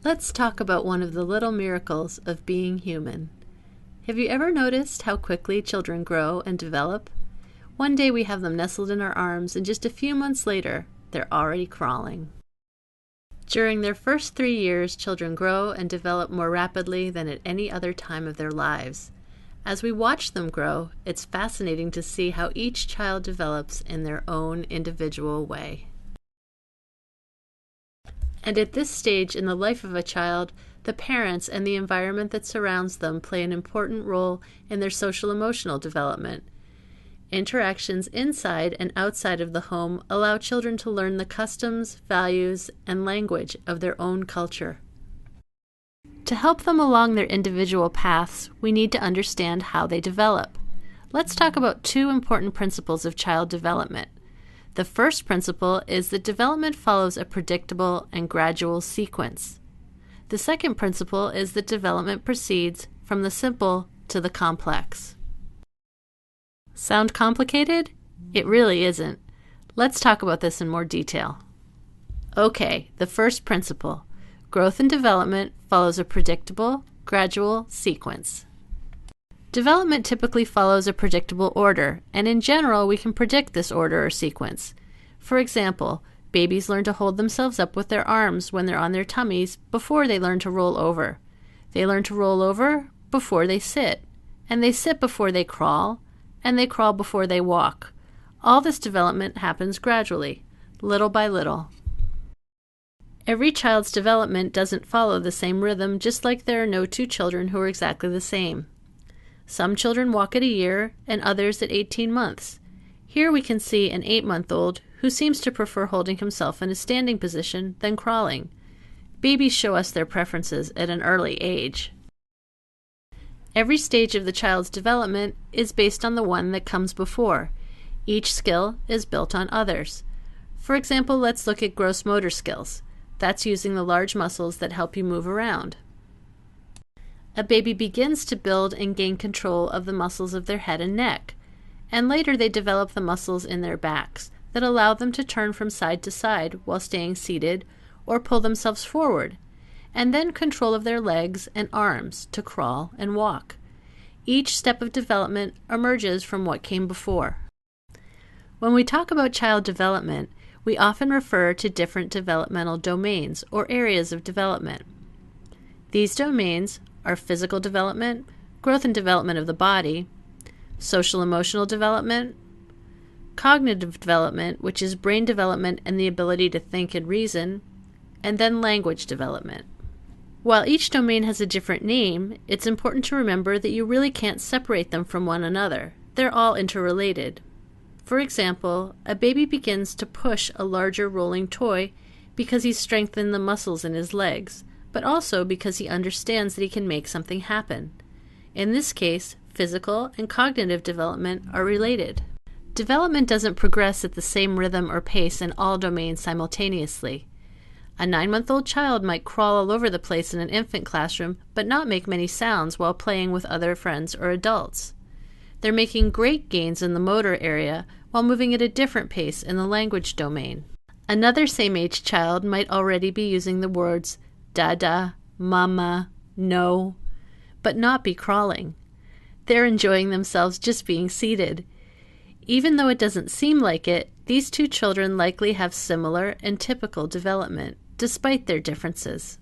Let's talk about one of the little miracles of being human. Have you ever noticed how quickly children grow and develop? One day we have them nestled in our arms, and just a few months later, they're already crawling. During their first 3 years, children grow and develop more rapidly than at any other time of their lives. As we watch them grow, it's fascinating to see how each child develops in their own individual way. And at this stage in the life of a child, the parents and the environment that surrounds them play an important role in their social-emotional development. Interactions inside and outside of the home allow children to learn the customs, values, and language of their own culture. To help them along their individual paths, we need to understand how they develop. Let's talk about 2 important principles of child development. The first principle is that development follows a predictable and gradual sequence. The second principle is that development proceeds from the simple to the complex. Sound complicated? It really isn't. Let's talk about this in more detail. Okay, the first principle. Growth and development follows a predictable, gradual sequence. Development typically follows a predictable order, and in general we can predict this order or sequence. For example, babies learn to hold themselves up with their arms when they're on their tummies before they learn to roll over. They learn to roll over before they sit, and they sit before they crawl, and they crawl before they walk. All this development happens gradually, little by little. Every child's development doesn't follow the same rhythm, just like there are no 2 children who are exactly the same. Some children walk at a year and others at 18 months. Here we can see an 8-month-old who seems to prefer holding himself in a standing position than crawling. Babies show us their preferences at an early age. Every stage of the child's development is based on the one that comes before. Each skill is built on others. For example, let's look at gross motor skills. That's using the large muscles that help you move around. A baby begins to build and gain control of the muscles of their head and neck, and later they develop the muscles in their backs that allow them to turn from side to side while staying seated or pull themselves forward, and then control of their legs and arms to crawl and walk. Each step of development emerges from what came before. When we talk about child development, we often refer to different developmental domains or areas of development. These domains are physical development, growth and development of the body, social-emotional development, cognitive development, which is brain development and the ability to think and reason, and then language development. While each domain has a different name, it's important to remember that you really can't separate them from one another. They're all interrelated. For example, a baby begins to push a larger rolling toy because he's strengthened the muscles in his legs, but also because he understands that he can make something happen. In this case, physical and cognitive development are related. Development doesn't progress at the same rhythm or pace in all domains simultaneously. A 9-month-old child might crawl all over the place in an infant classroom, but not make many sounds while playing with other friends or adults. They're making great gains in the motor area while moving at a different pace in the language domain. Another same-age child might already be using the words dada, mama, no, but not be crawling. They're enjoying themselves just being seated. Even though it doesn't seem like it, these 2 children likely have similar and typical development, despite their differences.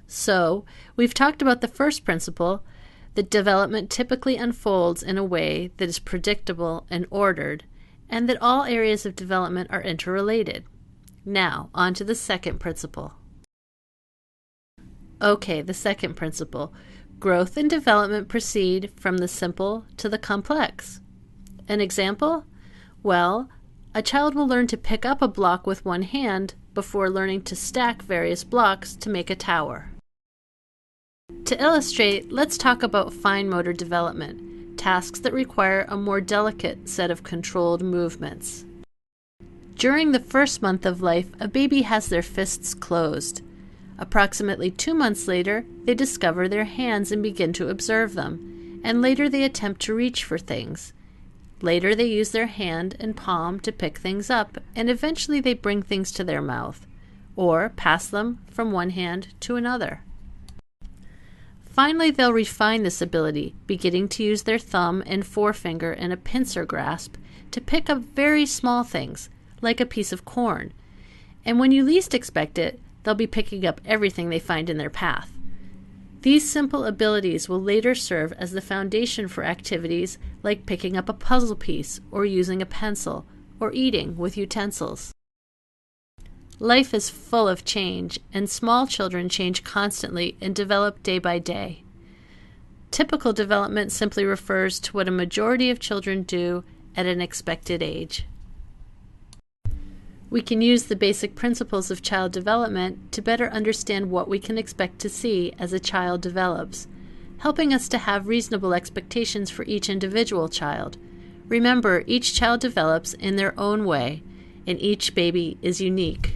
So, we've talked about the first principle, that development typically unfolds in a way that is predictable and ordered, and that all areas of development are interrelated. Now, on to the second principle. Okay, the second principle. Growth and development proceed from the simple to the complex. An example? Well, a child will learn to pick up a block with one hand before learning to stack various blocks to make a tower. To illustrate, let's talk about fine motor development, tasks that require a more delicate set of controlled movements. During the first month of life, a baby has their fists closed. Approximately 2 months later, they discover their hands and begin to observe them, and later they attempt to reach for things. Later they use their hand and palm to pick things up, and eventually they bring things to their mouth. or pass them from one hand to another. Finally, they'll refine this ability, beginning to use their thumb and forefinger in a pincer grasp to pick up very small things, like a piece of corn. And when you least expect it, they'll be picking up everything they find in their path. These simple abilities will later serve as the foundation for activities like picking up a puzzle piece, or using a pencil, or eating with utensils. Life is full of change, and small children change constantly and develop day by day. Typical development simply refers to what a majority of children do at an expected age. We can use the basic principles of child development to better understand what we can expect to see as a child develops, helping us to have reasonable expectations for each individual child. Remember, each child develops in their own way, and each baby is unique.